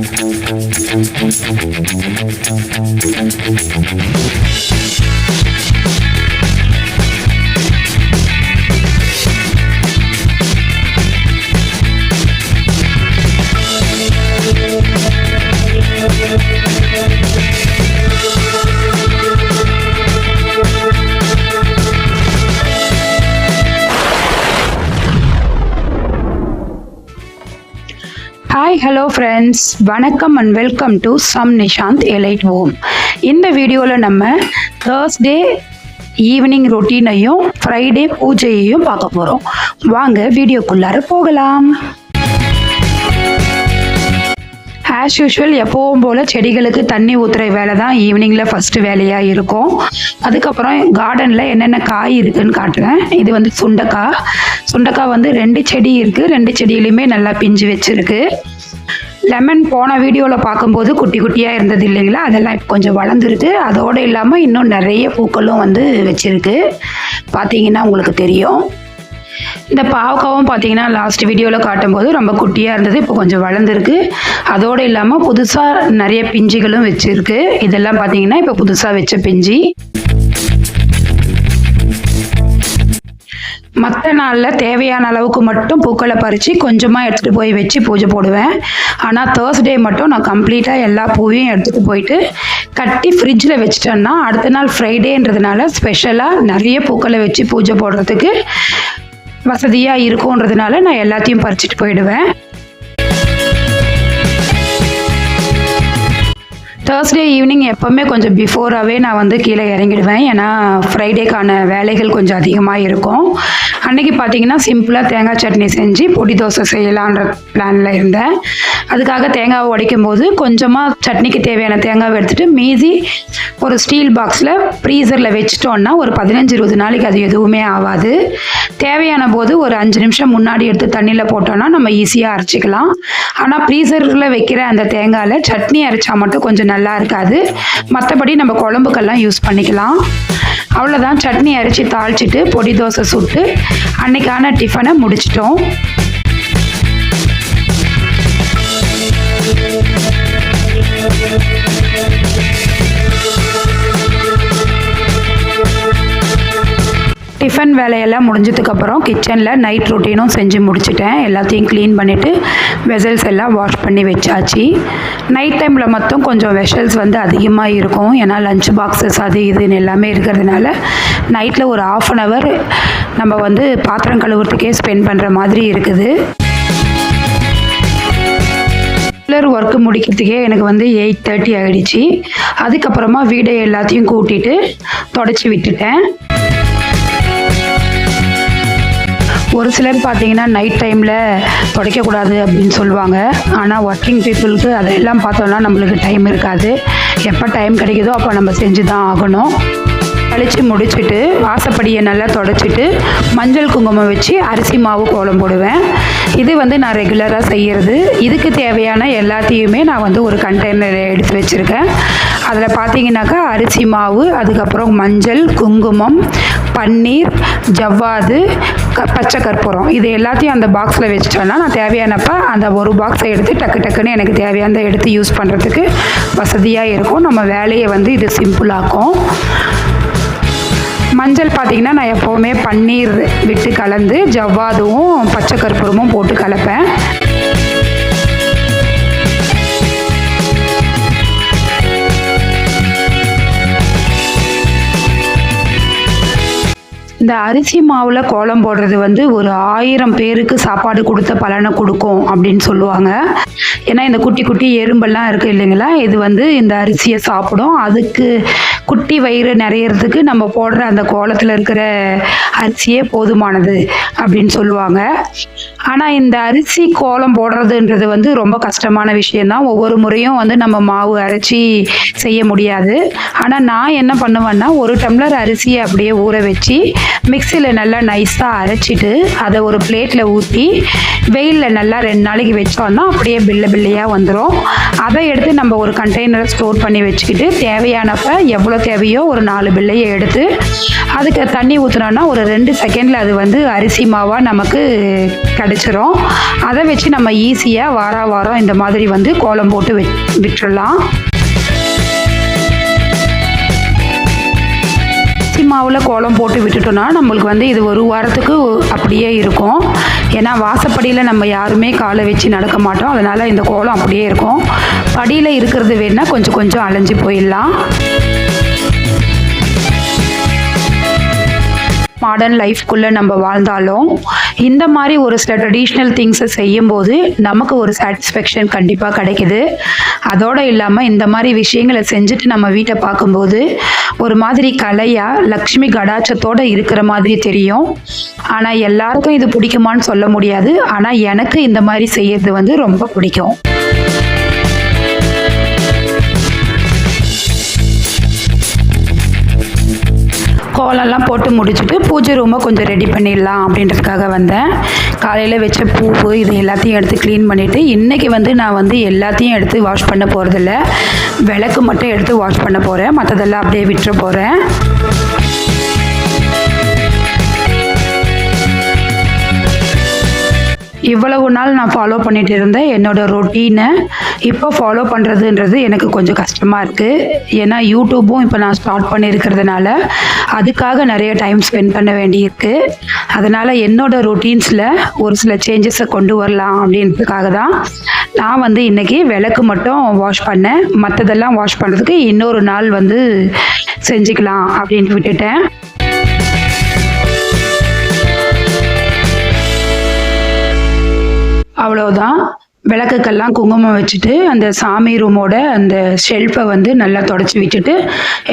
Hi hello friends, வணக்கம் and welcome to சம் Nishanth elite home. இந்த வீடியோவில் நம்ம தேர்ஸ்டே ஈவினிங் ரொட்டீனையும் ஃப்ரைடே பூஜையையும் பார்க்க போகிறோம். வாங்க வீடியோக்குள்ளார போகலாம். ஆஸ் யூஷுவல் எப்போவும் போல் செடிகளுக்கு தண்ணி ஊற்றுற வேலை தான் ஈவினிங்கில் ஃபஸ்ட்டு வேலையாக இருக்கும். அதுக்கப்புறம் கார்டனில் என்னென்ன காய் இருக்குதுன்னு காட்டுறேன். இது வந்து சுண்டைக்காய் வந்து 2 செடி இருக்குது. 2 செடியிலையுமே நல்லா பிஞ்சு வச்சுருக்கு. லெமன் போன வீடியோவில் பார்க்கும்போது குட்டி குட்டியாக இருந்தது இல்லைங்களா, அதெல்லாம் இப்போ கொஞ்சம் வளர்ந்துருக்கு. அதோடு இல்லாமல் இன்னும் நிறைய பூக்களும் வந்து வச்சுருக்கு. பார்த்தீங்கன்னா உங்களுக்கு தெரியும். இந்த பாவக்காவும் பார்த்தீங்கன்னா லாஸ்ட் வீடியோவில் காட்டும்போது ரொம்ப குட்டியாக இருந்தது, இப்போ கொஞ்சம் வளர்ந்துருக்கு. அதோடு இல்லாமல் புதுசாக நிறைய பிஞ்சுகளும் வச்சுருக்கு. இதெல்லாம் பார்த்தீங்கன்னா இப்போ புதுசாக வச்ச பிஞ்சு. மற்ற நாளில் தேவையான அளவுக்கு மட்டும் பூக்களை பறித்து கொஞ்சமாக எடுத்துகிட்டு போய் வச்சு பூஜை போடுவேன். ஆனால் தேர்ஸ்டே மட்டும் நான் கம்ப்ளீட்டாக எல்லா பூவையும் எடுத்துகிட்டு போயிட்டு கட்டி ஃப்ரிட்ஜில் வச்சிட்டேன்னா அடுத்த நாள் ஃப்ரைடேன்றதுனால ஸ்பெஷலாக நிறைய பூக்களை வச்சு பூஜை போடுறதுக்கு வசதியாக இருக்கும்ன்றதுனால நான் எல்லாத்தையும் பறிச்சுட்டு போயிடுவேன். தேர்ஸ்டே ஈவினிங் எப்போவுமே கொஞ்சம் பிஃபோராகவே நான் வந்து கீழே இறங்கிடுவேன். ஏன்னா ஃப்ரைடேக்கான வேலைகள் கொஞ்சம் அதிகமாக இருக்கும். அன்றைக்கி பார்த்தீங்கன்னா சிம்பிளாக தேங்காய் சட்னி செஞ்சு பொடி தோசை செய்யலான்ற பிளானில் இருந்தேன். அதுக்காக தேங்காவை உடைக்கும் போது கொஞ்சமாக சட்னிக்கு தேவையான தேங்காவை எடுத்துகிட்டு மீதி ஒரு ஸ்டீல் பாக்ஸில் ஃப்ரீசரில் வச்சிட்டோன்னா ஒரு 15-20 நாளைக்கு அது எதுவுமே ஆகாது. தேவையான போது ஒரு 5 நிமிஷம் முன்னாடி எடுத்து தண்ணியில் போட்டோன்னா நம்ம ஈஸியாக அரைச்சிக்கலாம். ஆனால் ஃப்ரீசரில் வைக்கிற அந்த தேங்காயில் சட்னி அரைச்சா மட்டும் கொஞ்சம் நல்லா இருக்காது. மற்றபடி நம்ம குழம்புக்கெல்லாம் யூஸ் பண்ணிக்கலாம். அவ்வளோதான், சட்னி அரைச்சி தாளிச்சிட்டு பொடி தோசை சுட்டு அன்னைக்கான டிஃபனை முடிச்சிட்டோம். டிஃபன் வேலையெல்லாம் முடிஞ்சதுக்கப்புறம் கிச்சனில் நைட் ரொட்டீனும் செஞ்சு முடிச்சிட்டேன். எல்லாத்தையும் க்ளீன் பண்ணிவிட்டு வெசல்ஸ் எல்லாம் வாஷ் பண்ணி வச்சாச்சு. நைட் டைமில் மட்டும் கொஞ்சம் வெசல்ஸ் வந்து அதிகமாக இருக்கும். ஏன்னா லஞ்ச் பாக்ஸஸ் அது இதுன்னு எல்லாமே இருக்கிறதுனால நைட்டில் ஒரு 1/2 hour நம்ம வந்து பாத்திரம் கழுவுறதுக்கே ஸ்பெண்ட் பண்ணுற மாதிரி இருக்குது. ஒர்க்கு முடிக்கிறதுக்கே எனக்கு வந்து 8:30 ஆகிடுச்சு. அதுக்கப்புறமா வீடை எல்லாத்தையும் கூட்டிட்டு தொடச்சி விட்டுட்டேன். ஒரு சிலர் பார்த்தீங்கன்னா நைட் டைமில் துடைக்கக்கூடாது அப்படின்னு சொல்லுவாங்க. ஆனால் ஒர்க்கிங் பீப்புளுக்கு அதெல்லாம் பார்த்தோன்னா நம்மளுக்கு டைம் இருக்காது. எப்போ டைம் கிடைக்குதோ அப்போ நம்ம செஞ்சு தான் ஆகணும். கழித்து முடிச்சுட்டு வாசப்படியை நல்லா தொடச்சிட்டு மஞ்சள் குங்குமம் வச்சு அரிசி மாவு கோலம் போடுவேன். இது வந்து நான் ரெகுலராக செய்கிறது. இதுக்கு தேவையான எல்லாத்தையுமே நான் வந்து ஒரு கண்டெய்னர் எடுத்து வச்சுருக்கேன். அதில் பார்த்தீங்கன்னாக்கா அரிசி மாவு, அதுக்கப்புறம் மஞ்சள், குங்குமம், பன்னீர், ஜவ்வாது, பச்சை கற்பூரம், இது எல்லாத்தையும் அந்த பாக்ஸில் வச்சிட்டோன்னா நான் தேவையானப்போ அந்த ஒரு பாக்ஸை எடுத்து டக்குன்னு எனக்கு தேவையானதை எடுத்து யூஸ் பண்ணுறதுக்கு வசதியாக இருக்கும். நம்ம வேலையை வந்து இது சிம்பிளாக்கும். மஞ்சள் பார்த்திங்கன்னா நான் எப்போவுமே பன்னீர் விட்டு கலந்து ஜவ்வாதும் பச்சை கற்பூரமும் போட்டு கலப்பேன். இந்த அரிசி மாவில் கோலம் போடுறது வந்து ஒரு 1000 பேருக்கு சாப்பாடு கொடுத்த பலனை கொடுக்கும் அப்படின்னு சொல்லுவாங்க. ஏன்னா இந்த குட்டி குட்டி எறும்பெல்லாம் இருக்குது இல்லைங்களா, இது வந்து இந்த அரிசியை சாப்பிடும். அதுக்கு குட்டி வயிறு நிறையிறதுக்கு நம்ம போடுற அந்த கோலத்தில் இருக்கிற அரிசியே போதுமானது அப்படின்னு சொல்லுவாங்க. ஆனால் இந்த அரிசி கோலம் போடுறதுன்றது வந்து ரொம்ப கஷ்டமான விஷயந்தான். ஒவ்வொரு முறையும் வந்து நம்ம மாவு அரைச்சி செய்ய முடியாது. ஆனால் நான் என்ன பண்ணுவேன்னா 1 டம்ளர் அரிசியை அப்படியே ஊற வச்சு மிக்சியில் நல்லா நைஸாக அரைச்சிட்டு அதை ஒரு பிளேட்டில் ஊற்றி வெயிலில் நல்லா 2 நாளைக்கு வச்சோன்னா அப்படியே பில்லையாக வந்துடும். அதை எடுத்து நம்ம ஒரு கண்டெய்னரை ஸ்டோர் பண்ணி வச்சுக்கிட்டு தேவையானப்ப எவ்வளோ தேவையோ ஒரு 4 பில்லையை எடுத்து அதுக்கு தண்ணி ஊற்றுனோன்னா ஒரு 2 செகண்டில் அது வந்து அரிசி மாவாக நமக்கு கிடச்சிரும். அதை வச்சு நம்ம ஈஸியாக வாரம் இந்த மாதிரி வந்து கோலம் போட்டு விட்டுறலாம். அரிசி மாவில் கோலம் போட்டு விட்டுட்டோம்னா நம்மளுக்கு வந்து இது ஒரு வாரத்துக்கு அப்படியே இருக்கும். ஏன்னா வாசப்படியில் நம்ம யாருமே காலை வச்சு நடக்க மாட்டோம். அதனால் இந்த கோலம் அப்படியே இருக்கும். படியில் இருக்கிறது வேணால் கொஞ்சம் அலைஞ்சு போயிடலாம். மாடர்ன் லைஃப்குள்ளே நம்ம வாழ்ந்தாலும் இந்த மாதிரி ஒரு சில ட்ரெடிஷ்னல் திங்ஸை செய்யும்போது நமக்கு ஒரு சாட்டிஸ்ஃபேக்ஷன் கண்டிப்பாக கிடைக்குது. அதோடு இல்லாமல் இந்த மாதிரி விஷயங்களை செஞ்சுட்டு நம்ம வீட்டை பார்க்கும்போது ஒரு மாதிரி கலையாக லக்ஷ்மி கடாட்சத்தோடு இருக்கிற மாதிரி தெரியும். ஆனால் எல்லாருக்கும் இது பிடிக்குமான்னு சொல்ல முடியாது. ஆனால் எனக்கு இந்த மாதிரி செய்யறது வந்து ரொம்ப பிடிக்கும். கோலம்லாம் போட்டு முடிச்சுட்டு பூஜை ரூமை கொஞ்சம் ரெடி பண்ணிடலாம் அப்படின்றதுக்காக வந்தேன். காலையில் வச்ச பூவு இது எல்லாத்தையும் எடுத்து க்ளீன் பண்ணிவிட்டு இன்றைக்கி வந்து நான் வந்து எல்லாத்தையும் எடுத்து வாஷ் பண்ண போகிறதில்ல. விளக்கு மட்டும் எடுத்து வாஷ் பண்ண போகிறேன். மற்றதெல்லாம் அப்படியே விட்டுற போகிறேன். இவ்வளவு நாள் நான் ஃபாலோ பண்ணிகிட்டு இருந்தேன் என்னோடய ரொட்டீனை இப்போ ஃபாலோ பண்ணுறதுன்றது எனக்கு கொஞ்சம் கஷ்டமாக இருக்குது. ஏன்னா யூடியூப்பும் இப்போ நான் ஸ்டார்ட் பண்ணியிருக்கிறதுனால அதுக்காக நிறைய டைம் ஸ்பெண்ட் பண்ண வேண்டியிருக்கு. அதனால் என்னோடய ரொட்டீன்ஸில் ஒரு சில சேஞ்சஸை கொண்டு வரலாம் அப்படின்றதுக்காக தான் நான் வந்து இன்றைக்கி விளக்கு மட்டும் வாஷ் பண்ணேன். மற்றதெல்லாம் வாஷ் பண்ணுறதுக்கு இன்னொரு நாள் வந்து செஞ்சுக்கலாம் அப்படின்ட்டு விட்டுட்டேன். அவ்வளோதான். விளக்குக்கெல்லாம் குங்குமம் வச்சுட்டு அந்த சாமி ரூமோட அந்த ஷெல்ஃபை வந்து நல்லா தொடச்சி விட்டுட்டு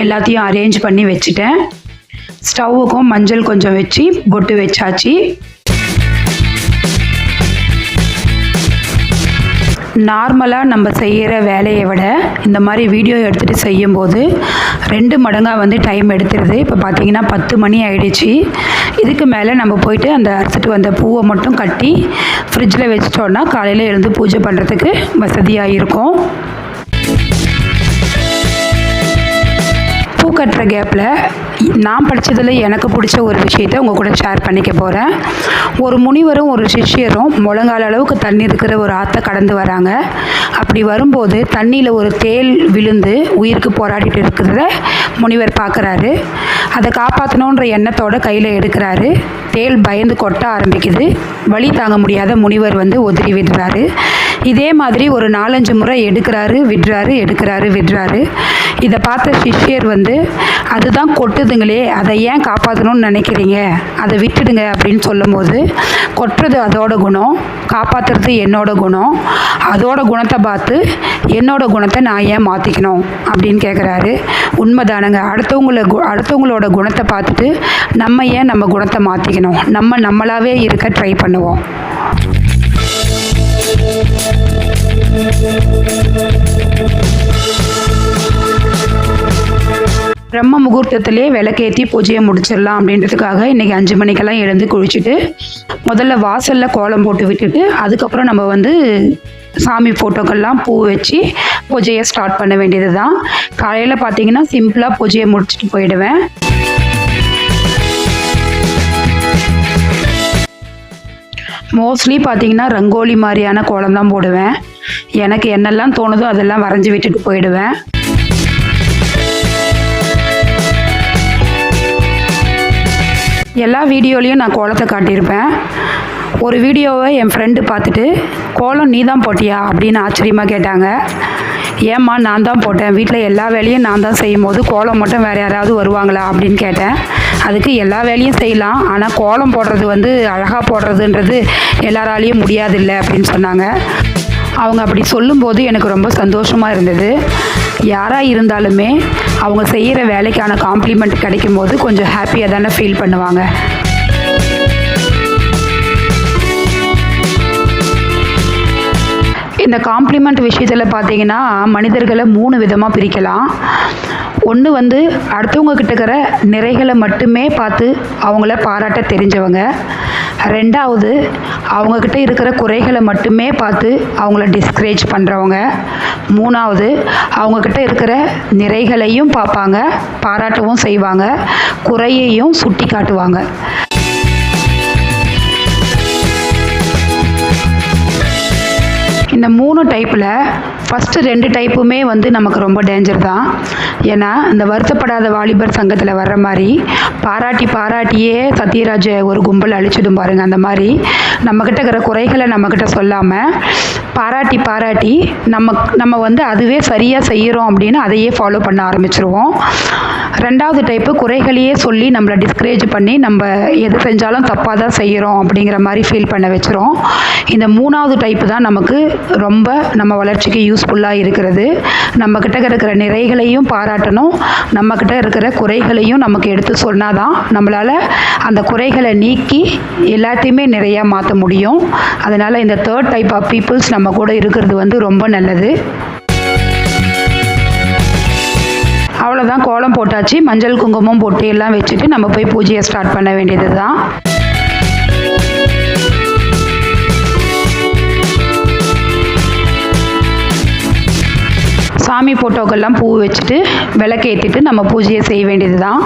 எல்லாத்தையும் அரேஞ்ச் பண்ணி வச்சுட்டேன். ஸ்டவ்வுக்கும் மஞ்சள் கொஞ்சம் வச்சு பொட்டு வச்சாச்சு. நார்மலாக நம்ம செய்கிற வேலையை விட இந்த மாதிரி வீடியோ எடுத்துகிட்டு செய்யும்போது 2 மடங்காக வந்து டைம் எடுத்துருது. இப்போ பார்த்திங்கன்னா 10 மணி ஆகிடுச்சு. இதுக்கு மேலே நம்ம போயிட்டு அந்த அறுத்துட்டு வந்த பூவை மட்டும் கட்டி ஃப்ரிட்ஜில் வச்சிட்டோன்னா காலையில் எழுந்து பூஜை பண்ணுறதுக்கு வசதியாக இருக்கும். பூ கட்டுற கேப்பில் நான் படித்ததில் எனக்கு பிடிச்ச ஒரு விஷயத்தை உங்கள் கூட ஷேர் பண்ணிக்க போகிறேன். ஒரு முனிவரும் ஒரு சிஷ்யரும் முழங்கால அளவுக்கு தண்ணி இருக்கிற ஒரு ஆற்றை கடந்து வராங்க. அப்படி வரும்போது தண்ணியில் ஒரு தேள் விழுந்து உயிருக்கு போராடிட்டு இருக்கிறத முனிவர் பார்க்குறாரு. அதை காப்பாற்றணுன்ற எண்ணத்தோட கையில் எடுக்கிறாரு. தேள் பயந்து கொட்ட ஆரம்பிக்குது. வலி தாங்க முடியாத முனிவர் வந்து ஒதுரி விடுறாரு. இதே மாதிரி ஒரு 4-5 முறை எடுக்கிறாரு விடுறாரு. இதை பார்த்த சிஷ்யர் வந்து அதுதான் கொட்டுதுங்களே, அதை ஏன் காப்பாற்றணும்னு நினைக்கிறீங்க, அதை விட்டுடுங்க அப்படின்னு சொல்லும் போது கொட்டுறது அதோட குணம், காப்பாற்றுறது என்னோட குணம், அதோட குணத்தை பார்த்து என்னோட குணத்தை நான் ஏன் மாற்றிக்கணும் அப்படின்னு கேட்குறாரு. உண்மைதானங்க. அடுத்தவங்களோட குணத்தை பார்த்துட்டு நம்ம ஏன் நம்ம குணத்தை மாற்றிக்கணும், நம்மளாவே இருக்க ட்ரை பண்ணுவோம். பிரம்ம முகூர்த்தத்திலே விளக்கேற்றி பூஜையை முடிச்சிடலாம் அப்படின்றதுக்காக இன்றைக்கி 5 மணிக்கெல்லாம் எழுந்து குளிச்சுட்டு முதல்ல வாசலில் கோலம் போட்டு விட்டுட்டு அதுக்கப்புறம் நம்ம வந்து சாமி ஃபோட்டோக்கெல்லாம் பூ வச்சு பூஜையை ஸ்டார்ட் பண்ண வேண்டியது தான். காலையில் பார்த்தீங்கன்னா சிம்பிளாக பூஜையை முடிச்சுட்டு போயிடுவேன். மோஸ்ட்லி பார்த்தீங்கன்னா ரங்கோலி மாதிரியான கோலம் தான் போடுவேன். எனக்கு என்னெல்லாம் தோணுதோ அதெல்லாம் வரைஞ்சி விட்டுட்டு போயிடுவேன். எல்லா வீடியோலையும் நான் கோலத்தை காட்டியிருப்பேன். ஒரு வீடியோவை என் ஃப்ரெண்டு பார்த்துட்டு கோலம் நீ தான் போட்டியா அப்படின்னு ஆச்சரியமாக கேட்டாங்க. ஏம்மா நான் தான் போட்டேன், வீட்டில் எல்லா வேலையும் நான் தான் செய்யும் போது கோலம் மட்டும் வேறு யாராவது வருவாங்களா அப்படின்னு கேட்டேன். அதுக்கு எல்லா வேலையும் செய்யலாம், ஆனால் கோலம் போடுறது வந்து அழகாக போடுறதுன்றது எல்லாராலையும் முடியாதில்லை அப்படின்னு சொன்னாங்க. அவங்க அப்படி சொல்லும்போது எனக்கு ரொம்ப சந்தோஷமாக இருந்தது. யாராக இருந்தாலுமே அவங்க செய்கிற வேலைக்கான காம்ப்ளிமெண்ட் கிடைக்கும்போது கொஞ்சம் ஹாப்பியாக தானே ஃபீல் பண்ணுவாங்க. இந்த காம்ப்ளிமெண்ட் விஷயத்தில் பார்த்தீங்கன்னா மனிதர்களை 3 விதமாக பிரிக்கலாம். ஒன்று வந்து அடுத்தவங்க கிட்ட இருக்கிற நிறைகளை மட்டுமே பார்த்து அவங்கள பாராட்ட தெரிஞ்சவங்க. 2வது அவங்கக்கிட்ட இருக்கிற குறைகளை மட்டுமே பார்த்து அவங்கள டிஸ்கரேஜ் பண்ணுறவங்க. 3வது அவங்கக்கிட்ட இருக்கிற நிறைகளையும் பார்ப்பாங்க, பாராட்டவும் செய்வாங்க, குறையையும் சுட்டி காட்டுவாங்க. இந்த 3 டைப்பில் ஃபஸ்ட்டு 2 டைப்புமே வந்து நமக்கு ரொம்ப டேஞ்சர் தான். ஏன்னா இந்த வருத்தப்படாத வாலிபர் சங்கத்தில் வர்ற மாதிரி பாராட்டியே சத்யராஜ் ஒரு கும்பல் அழிச்சிடும் பாருங்கள். அந்த மாதிரி நம்மக்கிட்ட இருக்கிற குறைகளை நம்மக்கிட்ட சொல்லாமல் பாராட்டி நம்ம வந்து அதுவே சரியாக செய்கிறோம் அப்படின்னு அதையே ஃபாலோ பண்ண ஆரம்பிச்சிருவோம். 2வது டைப்பு குறைகளையே சொல்லி நம்மளை டிஸ்கரேஜ் பண்ணி நம்ம எது செஞ்சாலும் தப்பாக தான் செய்கிறோம் அப்படிங்கிற மாதிரி ஃபீல் பண்ண வச்சிரும். இந்த 3வது டைப்பு தான் நமக்கு ரொம்ப நம்ம வளர்ச்சிக்கு யூஸ்ஃபுல்லாக இருக்கிறது. நம்மக்கிட்ட இருக்கிற நிறைகளையும் பாராட்டணும், நம்மக்கிட்ட இருக்கிற குறைகளையும் நமக்கு எடுத்து சொன்னால் தான் நம்மளால் அந்த குறைகளை நீக்கி எல்லாத்தையுமே நிறையா மாற்ற முடியும். அதனால் இந்த 3rd டைப் ஆஃப் பீப்புள்ஸ் நம்ம கூட இருக்கிறது வந்து ரொம்ப நல்லது. அவ்வளோதான், கோலம் போட்டாச்சு, மஞ்சள் குங்குமம் பொட்டு எல்லாம் வச்சுட்டு நம்ம போய் பூஜையை ஸ்டார்ட் பண்ண வேண்டியது தான். சாமி ஃபோட்டோக்கெல்லாம் பூ வச்சுட்டு விளக்கேற்றிட்டு நம்ம பூஜையை செய்ய வேண்டியது தான்.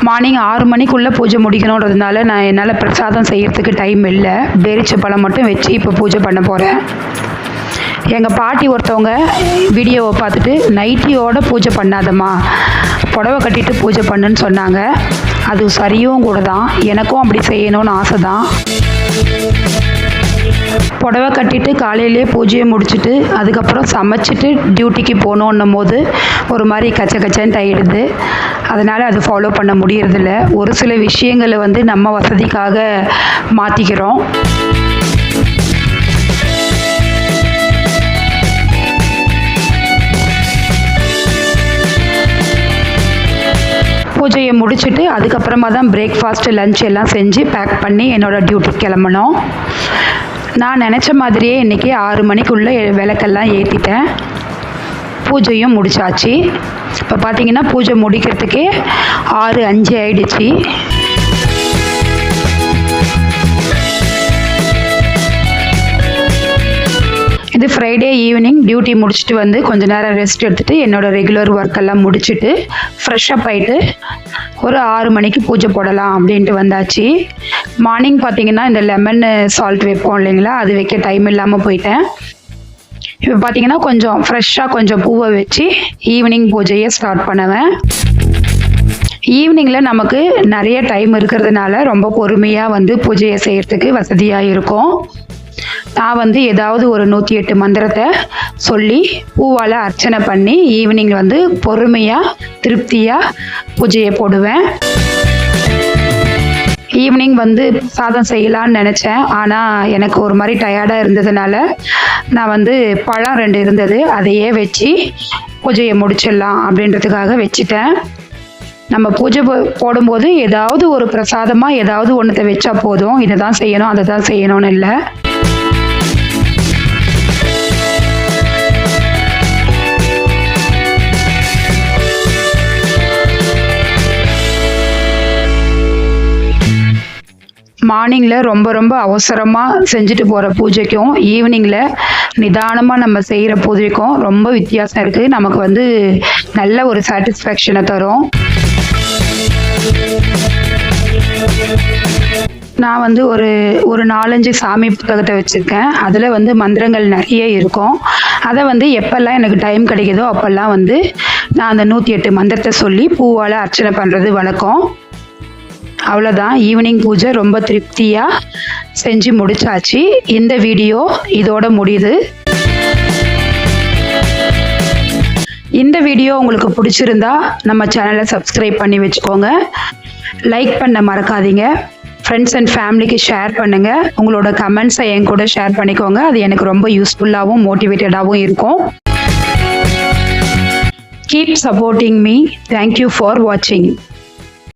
மார்னிங் 6 மணிக்குள்ளே பூஜை முடிக்கணுன்றதுனால என்னால் பிரசாதம் செய்கிறதுக்கு டைம் இல்லை. பேரிச்ச பழம் மட்டும் வச்சு இப்போ பூஜை பண்ண போகிறேன். எங்கள் பாட்டி ஒருத்தவங்க வீடியோவை பார்த்துட்டு நைட்டியோட பூஜை பண்ணாதம்மா, புடவை கட்டிட்டு பூஜை பண்ணுன்னு சொன்னாங்க. அது சரியும் கூட தான், எனக்கும் அப்படி செய்யணும்னு ஆசை தான். புடவை கட்டிட்டு காலையிலே பூஜையை முடிச்சுட்டு அதுக்கப்புறம் சமைச்சிட்டு டியூட்டிக்கு போகணுன்னும் போது ஒரு மாதிரி கச்சன்னு ஆகிடுது. அதனால் அது ஃபாலோ பண்ண முடியறதில்ல. ஒரு சில விஷயங்களை வந்து நம்ம வசதிக்காக மாற்றிக்கிறோம். பூஜையை முடிச்சுட்டு அதுக்கப்புறமா தான் பிரேக்ஃபாஸ்ட்டு லஞ்ச் எல்லாம் செஞ்சு பேக் பண்ணி என்னோடய டியூட்டிக்கு கிளம்பணும். நான் நினச்ச மாதிரியே இன்றைக்கி 6 மணிக்குள்ளே விளக்கெல்லாம் ஏற்றிட்டேன். பூஜையும் முடிச்சாச்சு. இப்போ பார்த்தீங்கன்னா பூஜை முடிக்கிறதுக்கே 6:05 ஆயிடுச்சு. இது ஃப்ரைடே ஈவினிங் டியூட்டி முடிச்சுட்டு வந்து கொஞ்ச நேரம் ரெஸ்ட் எடுத்துகிட்டு என்னோடய ரெகுலர் ஒர்க்கெல்லாம் முடிச்சுட்டு ஃப்ரெஷ்ஷப் ஆகிட்டு ஒரு 6 மணிக்கு பூஜை போடலாம் அப்படின்ட்டு வந்தாச்சு. மார்னிங் பார்த்தீங்கன்னா இந்த லெமன் சால்ட் வைப்போம் இல்லைங்களா, அது வைக்க டைம் இல்லாமல் போயிட்டேன். இப்போ பார்த்தீங்கன்னா கொஞ்சம் ஃப்ரெஷ்ஷாக கொஞ்சம் பூவை வச்சு ஈவினிங் பூஜையை ஸ்டார்ட் பண்ணுவேன். ஈவினிங்கில் நமக்கு நிறைய டைம் இருக்கிறதுனால ரொம்ப பொறுமையாக வந்து பூஜையை செய்கிறதுக்கு வசதியாக இருக்கும். நான் வந்து ஏதாவது ஒரு 108 மந்திரத்தை சொல்லி பூவால் அர்ச்சனை பண்ணி ஈவினிங் வந்து பொறுமையாக திருப்தியாக பூஜையை போடுவேன். ஈவினிங் வந்து சாதம் செய்யலான்னு நினச்சேன். ஆனால் எனக்கு ஒரு மாதிரி டயர்டாக இருந்ததுனால நான் வந்து பழம் 2 இருந்தது, அதையே வச்சு பூஜையை முடிச்சிடலாம் அப்படின்றதுக்காக வச்சுட்டேன். நம்ம பூஜை போடும்போது ஏதாவது ஒரு பிரசாதமாக ஏதாவது ஒன்றத்தை வச்சா போதும், இதை தான் செய்யணும் அதை தான் செய்யணும்னு இல்லை. மார்னிங்கில் ரொம்ப அவசரமாக செஞ்சுட்டு போகிற பூஜைக்கும் ஈவினிங்கில் நிதானமாக நம்ம செய்கிற பூஜைக்கும் ரொம்ப வித்தியாசம் இருக்குது. நமக்கு வந்து நல்ல ஒரு சாட்டிஸ்ஃபேக்ஷனை தரும். நான் வந்து ஒரு 4-5 சாமி புத்தகத்தை வச்சுருக்கேன். அதில் வந்து மந்திரங்கள் நிறைய இருக்கும். அதை வந்து எப்போல்லாம் எனக்கு டைம் கிடைக்குதோ அப்போல்லாம் வந்து நான் அந்த 108 மந்திரத்தை சொல்லி பூவால் அர்ச்சனை பண்ணுறது வழக்கம். அவ்வளோதான், ஈவினிங் பூஜை ரொம்ப திருப்தியாக செஞ்சு முடிச்சாச்சு. இந்த வீடியோ இதோட முடியுது. இந்த வீடியோ உங்களுக்கு பிடிச்சிருந்தா நம்ம சேனலை சப்ஸ்கிரைப் பண்ணி வச்சுக்கோங்க. லைக் பண்ண மறக்காதீங்க. ஃப்ரெண்ட்ஸ் அண்ட் ஃபேமிலிக்கு ஷேர் பண்ணுங்கள். உங்களோட கமெண்ட்ஸை என் கூட ஷேர் பண்ணிக்கோங்க. அது எனக்கு ரொம்ப யூஸ்ஃபுல்லாகவும் மோட்டிவேட்டடாகவும் இருக்கும். Keep supporting me. Thank you for watching.